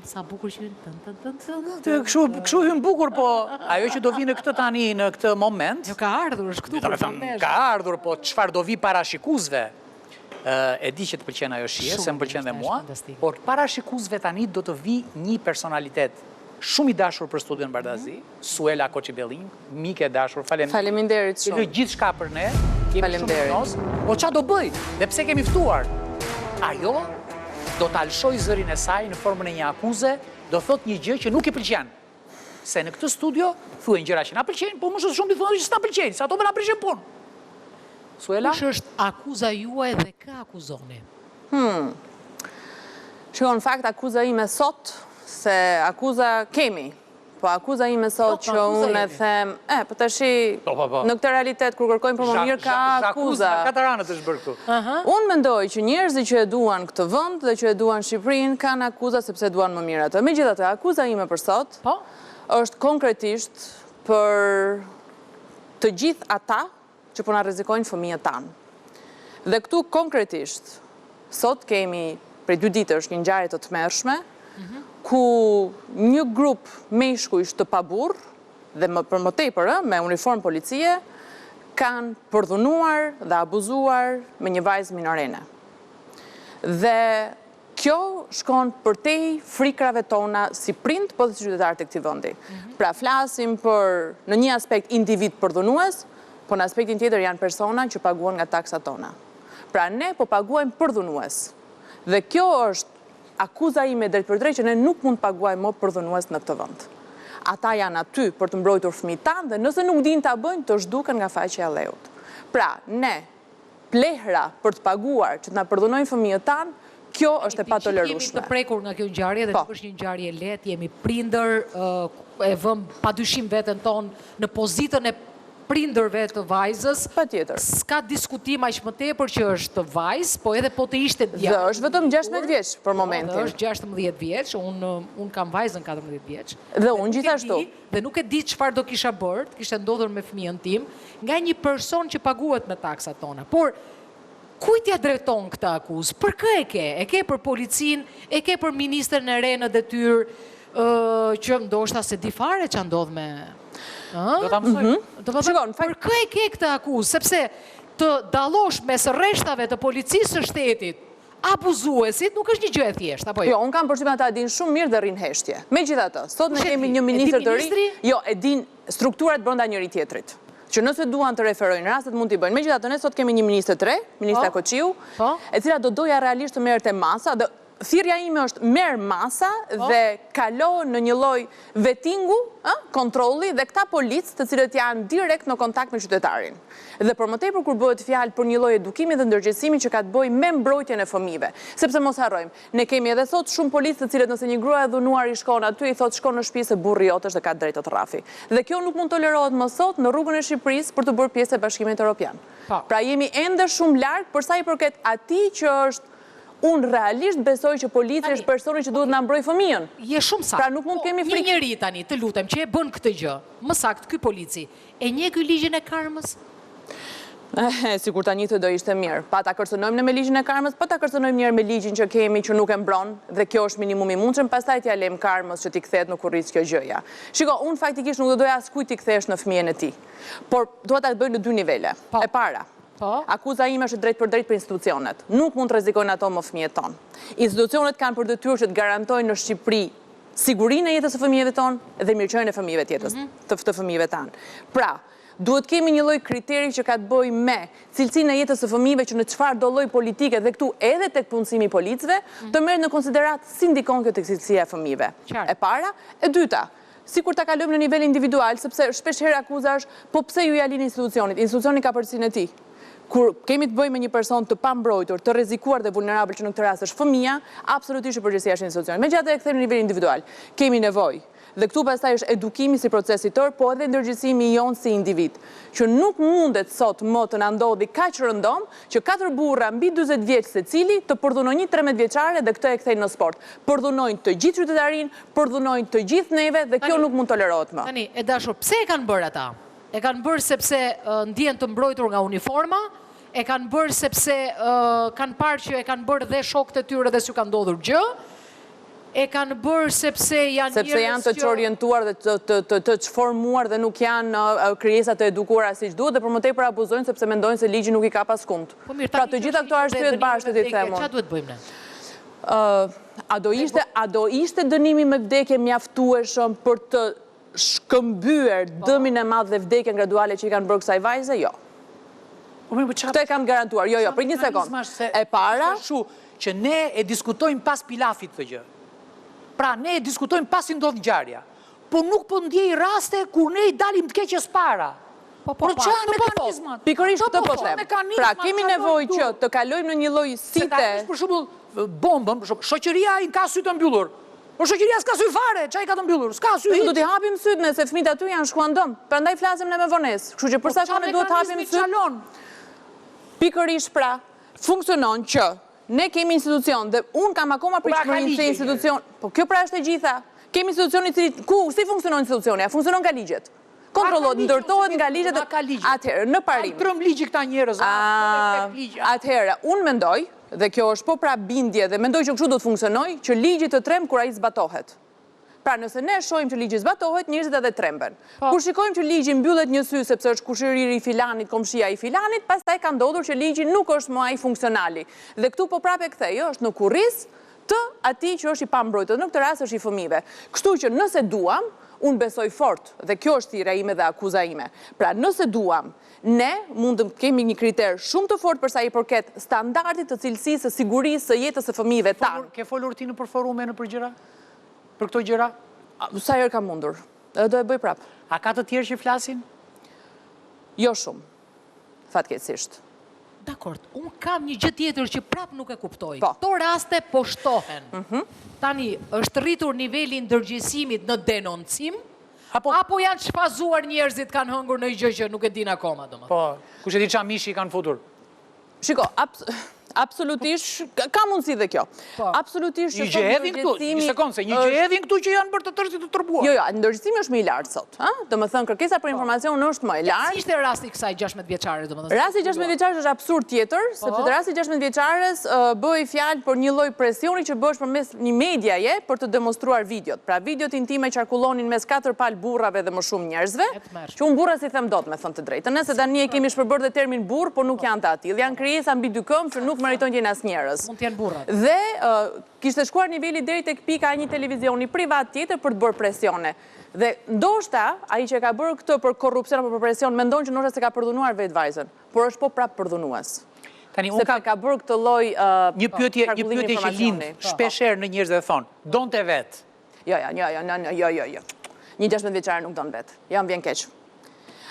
sa bukur që hyn. Kështu hyn bukur, po ajo që do vi në këtë tani, në këtë moment. Jo ka ardhur, është këtu për fandesh. Ka ardhur, po çfarë do vi parashikuesve? E di që të pëlqen ajo shije, se më pëlqen dhe mua, por parashikuesve tani do të vi një personalitet shumë i dashur për Studion Bardazi, Suela Koçibellin, mike e dashur, faleminderit shumë. Gjithë shka për ne, kemi shumë kënos, po qa do bëj, dhe pse kemi ftuar? Ajo do të alshoj zërin e saj në formën e një akuze, do thot një gjë që nuk i pëlqen. Se në këtë studio, thuen gjëra që na pëlqen, po më shumë i thonë që s'na pëlqen, se ato më na pëlqen punë. Suela? Kush është akuza juaj dhe kë akuzoni? Shikon, në fakt, akuza ime sot, se akuza kemi, po akuza ime sot që unë e them, po të shi, në këtë realitet, kur kërkojmë për më mirë, ka akuza. Kataranët është bërë këtu. Unë mendoj që njerëzit që e duan këtë vënd dhe që e duan Shqipërinë, kanë akuza sepse duan më mirë atë. Megjithatë, akuza ime për sot, është konkretisht për të gjithë ata që po na rrezikojnë fëmijët tanë. Dhe këtu konkretisht, sot kemi prej 2 ditësh një ngjarje të tmerrshme, ku një grup meshkujsh të paburr dhe për më tepër me uniformë policie kanë përdhunuar dhe abuzuar me një vajzë minorene. Dhe kjo shkon përtej frikrave tona si prind, po dhe si qytetar të këtij vendi. Pra flasim për në një aspekt individ përdhunues, po në aspektin tjetër janë persona që paguan nga taksat tona. Pra ne po paguajmë përdhunues. Dhe kjo është akuza ime drejt për drejt që ne nuk mund paguajmë më përdhunues në këtë vend. Ata janë aty për të mbrojtur fëmijët tanë dhe nëse nuk dinë ta bëjnë, të zhduken nga faqja e leut. Pra, ne plehra për të paguar që të na përdhunojnë fëmijët tanë, kjo është e patolerueshme. Jemi të prekur nga kjo ngjarje dhe nuk është një ngjarje lehtë, jemi prindër, e vëm padyshim veten tonë në pozitën e prindërve të vajzës. Patjetër. S'ka diskutim aq më tepër që është vajzë, po edhe po të ishte djalë. Dhe është vetëm 16 vjeç për momentin. Dhe është 16 vjeç, unë kam vajzën 14 vjeç. Dhe unë gjithashtu. Dhe nuk e di çfarë do kisha bërë, kishte ndodhur me fëmijën tim, nga një person që paguhet me taksat tona. Por kujt ja drejton këtë akuzë? Për kë e ke? E ke për policinë, e ke për ministrin e re në detyrë, që ndoshta se di fare ç'a ndodh me Do ta mësoj. Për kë e ke këtë akuzë? Sepse të dallosh mes rreshtave të policisë së shtetit, abuzuesit, nuk është një gjë e thjeshtë, apo jo? Jo, unë kam përshtypjen ata e dinë shumë mirë dhe rrinë heshtje. Megjithatë, sot ne kemi një ministër të ri. Jo, e dinë strukturat brenda njëri tjetrit. Që nëse duan të referojnë rastet mund t'i bëjnë. Megjithatë, ne sot kemi një ministër të re, ministra Koçiu, e cila do doja realisht të merrte masa dhe thirrja ime është merr masa dhe kalo në një lloj vettingu, kontrolli dhe këta policë të cilët janë direkt në kontakt me qytetarin. Dhe për më tepër kur bëhet fjalë për një lloj edukimi dhe ndërgjegjësimi që ka të bëjë me mbrojtjen e fëmijëve. Sepse mos harrojmë, ne kemi edhe sot shumë policë të cilët nëse një grua e dhunuar i shkon aty i thotë shkon në shtëpi se burri jot është dhe ka drejtë të rrafi. Dhe kjo nuk mund tolerohet më sot në rrugën e Shqipërisë për të bërë pjesë e Bashkimit Evropian. Pra jemi ende shumë larg për sa i përket atij që është. Unë realisht besoj që policia është personi që duhet na mbrojë fëmijën. Je shumë saktë. Pra nuk mund kemi frikë. Një njeri tani, të lutem, që e bën këtë gjë, më saktë ky polici, e njeh ky ligjin e karmës? Sikur ta njihte do ishte mirë. Pa ta kërcënojmë me ligjin e karmës, pa ta kërcënojmë njëherë me ligjin që kemi që nuk e mbron dhe kjo është minimumi i mundshëm, pastaj t'ia lëm karmës që t'i kthehet në kurriz kjo gjëja. Shiko, unë faktikisht nuk do doja askujt t'i kthesh në fëmijën e tij. Por dua ta bëj në 2 nivele. E para, akuza ime është drejt për drejt për institucionet. Nuk mund të rrezikojnë ato më fëmijët tonë. Institucionet kanë për detyrë që të garantojnë në Shqipëri sigurinë e jetës së fëmijëve tonë dhe mirëqenien e fëmijëve të fëmijëve tanë. Pra, duhet kemi një lloj kriteri që ka të bëjë me cilësinë e jetës së fëmijëve që në çfarë do lloj politike dhe këtu edhe tek punësimi i policëve të merret në konsiderat si ndikon kjo tek cilësia e fëmijëve. E para, e dyta, sikur ta kalojmë në nivel individual, sepse shpesh herë akuza është, po pse ju ja lini institucionit? Institucioni ka përgjegjësinë e tij. Kur kemi të bëjmë me një person të pambrojtur, të rrezikuar dhe vulnerabël që në këtë rast është fëmia, absolutisht përgjegjësia është e institucionit. Megjithatë e kthejmë në nivel individual. Kemi nevojë. Dhe këtu pastaj është edukimi si procesitor, po edhe ndërgjegjësimi jon si individ, që nuk mundet sot më të na ndodhi kaq rëndom që 4 burra mbi 40 vjeç secili të përdhunojnë një 13 vjeçare dhe këtë e kthejnë në sport. Përdhunojnë të gjithë qytetarinë, përdhunojnë të gjithë neve dhe kjo nuk mund tolerohet më. Tani, e dashur, pse e kanë bërë ata? E kanë bërë sepse ndjen të mbrojtur nga uniforma, e kanë bërë sepse kanë parë që e kanë bërë dhe shokët e tyre dhe s'u ka ndodhur gjë, e kanë bërë sepse janë sepse janë të orientuar dhe të formuar dhe nuk janë krijesat të edukuara siç duhet dhe për më tepër abuzojnë sepse mendojnë se ligji nuk i ka paskund. Pra të gjitha këto arsyet bashkë të themu. Çfarë duhet bëjmë ne? A do ishte dënimi me vdekje mjaftueshëm për të shkëmbyer dëmin e madh dhe vdekjen graduale që i kanë bërë kësaj vajze? Jo. Këtë e kam garantuar. Jo, për një sekond. E para që ne e diskutojmë pas pilafit të gjë. Pra, ne e diskutojmë pas i ndodh ngjarja. Po nuk po ndjej raste kur ne i dalim të keqes para. Por që janë mekanizmat? Pikërisht këtë po them. Pra, kemi nevojë që të kalojmë në një lloj site. Për shembull, bombën, shoqëria i ka sy të mbyllur. Por shoqëria s'ka sy fare, çai ka të mbyllur? S'ka sy. Do t'i hapim syt nëse fëmijët aty janë shkuandëm. Prandaj flasim ne me vonesë. Kështu që përsa kohë duhet të hapim syt. Pikërisht pra, funksionon që ne kemi institucion dhe unë kam akoma pritshmërinë se institucion. Po kjo pra është e gjitha. Kemi institucion i cili si funksionon institucioni? A funksionon nga ligjet? Kontrollohet, ndërtohet nga ligjet. Atëherë, në parim. Trëm ligji këta njerëz. Atëherë, unë mendoj, dhe kjo është po pra bindje dhe mendoj që kështu do të funksionoj, që ligji të trem kur ai zbatohet. Pra nëse ne shohim që ligji zbatohet, njerëzit edhe tremben. Kur shikojmë që ligji mbyllet një sy sepse është kushëriri i filanit, komshia i filanit, pastaj ka ndodhur që ligji nuk është më ai funksionali. Dhe këtu po prapë kthej, është në kurriz të atij që është i pambrojtur, në këtë rast është i fëmijëve. Kështu që nëse duam, unë besoj fort, dhe kjo është thirrja ime dhe akuza ime. Pra nëse duam, ne mund të kemi një kriter shumë të fort për sa i përket standardit të cilësisë, së sigurisë së jetës së fëmijëve tanë. Ke folur ti në forume në gjëra? Për këto gjëra? Sa herë kam mundur. Do e bëj prapë. A ka të tjerë që flasin? Jo shumë. Fatkeqësisht. Dakor, unë kam një gjë tjetër që prapë nuk e kuptoj. Po. Këto raste po shtohen. Tani, është rritur niveli ndërgjegjësimit në denoncim, apo janë shfazuar njerëzit kanë hëngur në gjë që nuk e din akoma, domethënë. Po, kush e di çfarë mishi kanë futur? Shiko, absolutisht, ka mundësi dhe kjo. Absolutisht. Një gjë edhin këtu, një sekondë, se një gjë edhin këtu që janë bërë të tërësit të tërbuar. Jo, ndërgjegjësimi është më i lartë sot. Domethënë, kërkesa për informacion është më e lartë. Si ishte rasti kësaj 16 vjeçare, domethënë? Rasti 16 vjeçares është absurd tjetër, sepse te rasti 16 vjeçares bëhej fjalë për një lloj presioni që bëhesh përmes një mediaje për të demonstruar videot. Pra videot intime qarkullonin mes 4 palë burrave dhe më shumë njerëzve, që unë burra si them dot, me thënë të drejtën, se tani e kemi shpërbërë dhe termin burr, por nuk janë të atill. Janë krijesa mbi dy këmbë që nuk meritojnë të jenë asnjëherës. Mund të jenë burrat. Dhe kishte shkuar niveli deri tek pika një televizioni privat tjetër për të bërë presione. Dhe ndoshta ai që ka bërë këtë për korrupsion apo për presion mendon që ndoshta se ka përdhunuar vetë vajzën, por është po prapë përdhunues. Tani unë ka bërë këtë lloj një pyetje që lind shpeshherë në njerëz dhe thon, donte vet. Jo. Një 16 vjeçare nuk don vet. Ja më vjen keq.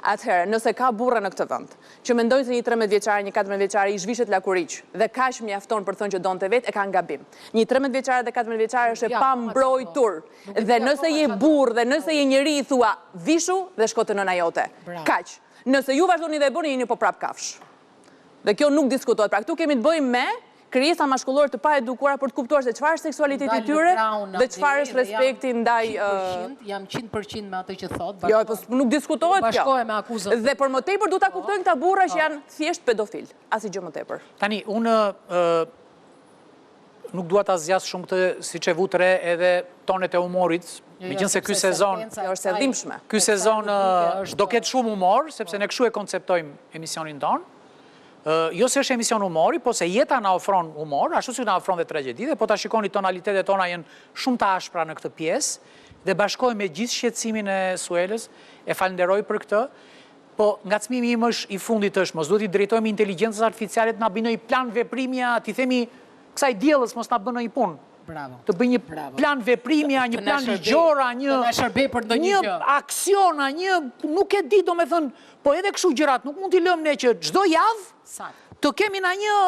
Atëherë, nëse ka burra në këtë vend, që mendojnë se një 13 vjeçare, një 14 vjeçare i zhvishet lakuriq dhe kaq mjafton për të thënë që donte vet, e kanë gabim. Një 13 vjeçare dhe 14 vjeçare është e pambrojtur. Dhe nëse je burr dhe nëse je njeri i thua vishu dhe shko te nëna jote. Kaq. Nëse ju vazhdoni dhe e bëni jeni po prap kafsh. Dhe kjo nuk diskutohet. Pra këtu kemi të bëjmë me krijesa mashkullore të pa edukuara për të kuptuar se çfarë është seksualiteti i tyre dhe çfarë është respekti ndaj jam 100% me atë që thot. Jo, po nuk diskutohet kjo. Bashkohem me akuzën. Dhe për më tepër duhet ta kuptojnë këta burra që janë thjesht pedofil, asgjë më tepër. Tani unë nuk dua ta zgjas shumë këtë siç e vut re edhe tonet e humorit, megjithëse ky sezon është e dhimbshme. Ky sezon do ketë shumë humor, sepse ne kështu e konceptojmë emisionin ton. Jo se është emision humori, po se jeta na ofron humor, ashtu si na ofron dhe tragjedi, dhe po ta shikoni tonalitetet tona janë shumë të ashpra në këtë pjesë, dhe bashkohem me gjithë shqetësimin e Suelës, e falenderoj për këtë, po ngacmimi im është i fundit është, mos duhet i drejtojmë inteligjencës artificiale të na bëjë një plan veprimja, ti themi kësaj diellës mos na bënë një punë. Bravo. Të bëj një plan veprimja, një plan ligjora, një aksiona, nuk e di domethënë, po edhe kështu gjërat nuk mund t'i lëmë ne që çdo javë të kemi na një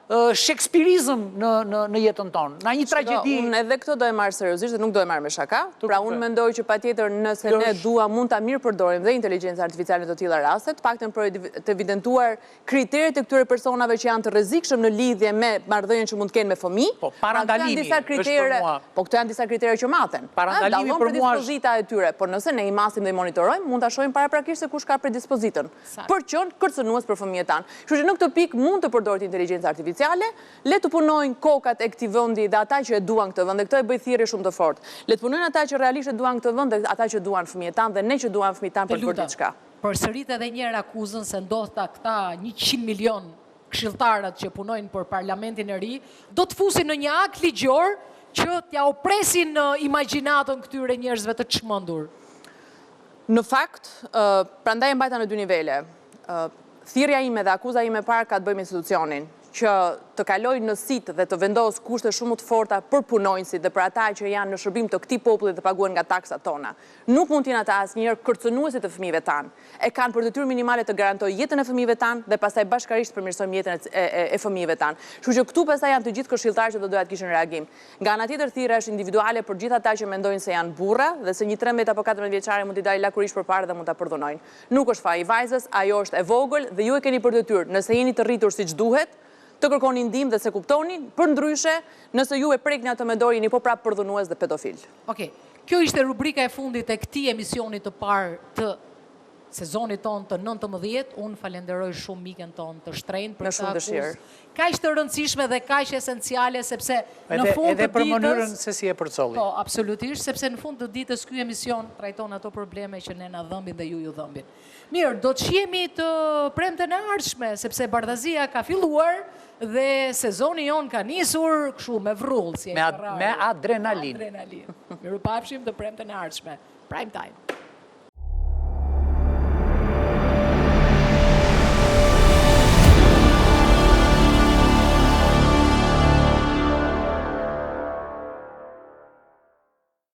shekspirizëm në jetën tonë, na një tragjedi. Unë edhe këtë do e marrë seriozisht dhe nuk do e marrë me shaka. Pra unë mendoj që patjetër nëse ne mund ta mirëpërdorim dhe inteligjencën artificiale në të tilla raste, të paktën për të evidentuar kriteret e këtyre personave që janë të rrezikshëm në lidhje me marrëdhënien që mund të kenë me fëmijë. Po, parandalimi është për mua. Po këto janë disa kritere që maten. Parandalimi për mua është dispozita e tyre, por nëse ne i masim dhe i monitorojmë, mund ta shohim paraprakisht se kush ka predispozitën për qenë kërcënues për fëmijët tanë. Kështu që në këtë pikë mund të përdoret inteligjenca artificiale sociale, le të punojnë kokat e këtij vendi dhe ata që e duan këtë vend, dhe këtë e bëj thirrje shumë të fortë. Le të punojnë ata që realisht e duan këtë vend dhe ata që duan fëmijët tanë dhe ne që duan fëmijët tanë për të bërë diçka. Përsërit edhe një herë akuzën se ndoshta këta 100 milion këshilltarët që punojnë për parlamentin e ri, do të fusin në një akt ligjor që t'ja opresin imagjinatën këtyre njerëzve të çmendur. Në fakt, prandaj e mbajta në dy nivele. Thirrja ime dhe akuza ime parë ka të bëjë me institucionin, që të kalojë në sit dhe të vendos kushte shumë të forta për punonjësit dhe për ata që janë në shërbim të këtij populli dhe paguhen nga taksat tona. Nuk mund të jenë ata asnjëherë kërcënuesit e fëmijëve tanë. E kanë për detyrë minimale të garantojë jetën e fëmijëve tanë dhe pastaj bashkërisht të përmirësojmë jetën e fëmijëve tanë. Kështu që këtu pastaj janë të gjithë këshilltarët që do doja të kishin reagim. Nga ana tjetër thirrja është individuale për gjithë ata që mendojnë se janë burra dhe se një 13 apo 14 vjeçare mund t'i dalë lakurisht përpara dhe mund ta përdhunojnë. Nuk është faji vajzës, ajo është e vogël dhe ju e keni për detyrë, nëse jeni të rritur siç duhet, të kërkoni ndihmë dhe se kuptoni, për ndryshe, nëse ju e prekni ato me dorë jeni po prapë përdhunues dhe pedofil. Okej. Kjo ishte rubrika e fundit e këtij emisioni të parë të sezonit tonë të 19. Unë falenderoj shumë mikën tonë të shtrenjtë për këtë akuzë. Kaq të rëndësishme dhe kaq esenciale sepse në fund të ditës edhe për mënyrën se si e përcolli. Po, absolutisht, sepse në fund të ditës ky emision trajton ato probleme që ne na dhëmbin dhe ju dhëmbin. Mirë, do të shihemi të premten e ardhshme sepse Bardhazia ka filluar dhe sezoni jon ka nisur kështu me vrull si me adrenalinë. Mirupafshim të premten e ardhshme. Prime time.